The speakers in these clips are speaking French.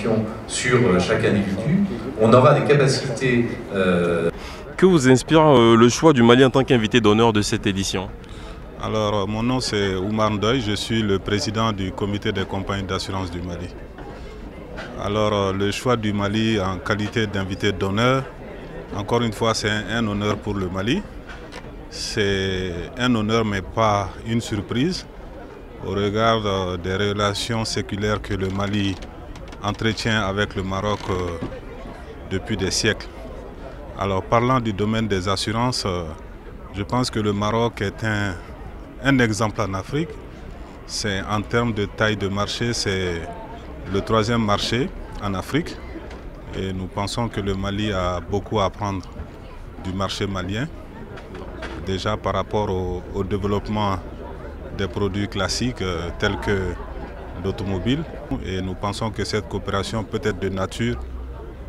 d'information sur chaque individu. On aura des capacités... Que vous inspire le choix du Mali en tant qu'invité d'honneur de cette édition? Alors, mon nom c'est Oumar Ndoye, je suis le président du comité des compagnies d'assurance du Mali. Alors, le choix du Mali en qualité d'invité d'honneur, encore une fois, c'est un honneur pour le Mali. C'est un honneur, mais pas une surprise, au regard des relations séculaires que le Mali entretient avec le Maroc depuis des siècles. Alors, parlant du domaine des assurances, je pense que le Maroc est un exemple en Afrique. C'est en termes de taille de marché, c'est le 3e marché en Afrique. Et nous pensons que le Mali a beaucoup à apprendre du marché malien. Déjà par rapport au développement des produits classiques tels que l'automobile. Et nous pensons que cette coopération peut être de nature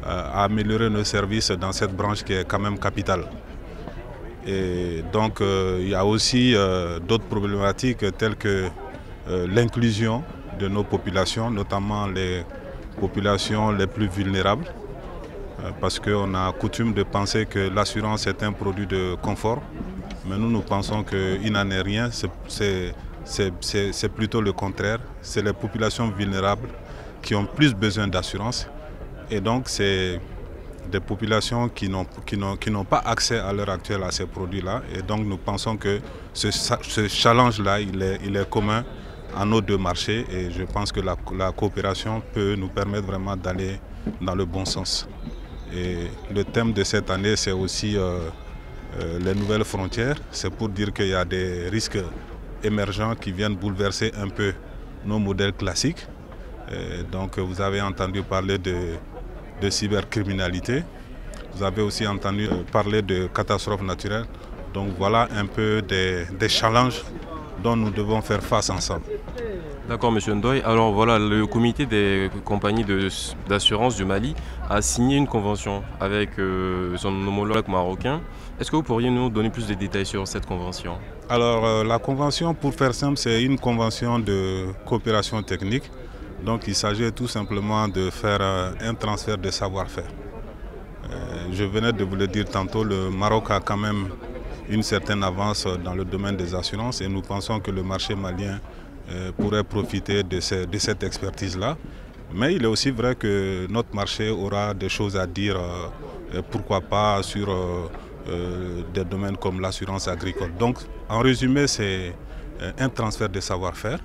à améliorer nos services dans cette branche qui est quand même capitale. Et donc il y a aussi d'autres problématiques telles que l'inclusion de nos populations, notamment les populations les plus vulnérables, parce qu'on a coutume de penser que l'assurance est un produit de confort, mais nous pensons qu'il n'en est rien, c'est plutôt le contraire. C'est les populations vulnérables qui ont plus besoin d'assurance, et donc c'est des populations qui n'ont pas accès à l'heure actuelle à ces produits-là. Et donc nous pensons que ce challenge-là, il est commun à nos deux marchés, et je pense que la coopération peut nous permettre vraiment d'aller dans le bon sens. Et le thème de cette année, c'est aussi les nouvelles frontières. C'est pour dire qu'il y a des risques émergents qui viennent bouleverser un peu nos modèles classiques. Et donc vous avez entendu parler de cybercriminalité. Vous avez aussi entendu parler de catastrophes naturelles. Donc voilà un peu des challenges dont nous devons faire face ensemble. D'accord, M. Ndoye. Alors voilà, le comité des compagnies d'assurance du Mali a signé une convention avec son homologue marocain. Est-ce que vous pourriez nous donner plus de détails sur cette convention? Alors la convention, pour faire simple, c'est une convention de coopération technique. Donc il s'agit tout simplement de faire un transfert de savoir-faire. Je venais de vous le dire tantôt, le Maroc a quand même une certaine avance dans le domaine des assurances, et nous pensons que le marché malien pourrait profiter de cette expertise-là. Mais il est aussi vrai que notre marché aura des choses à dire, pourquoi pas, sur des domaines comme l'assurance agricole. Donc en résumé, c'est un transfert de savoir-faire.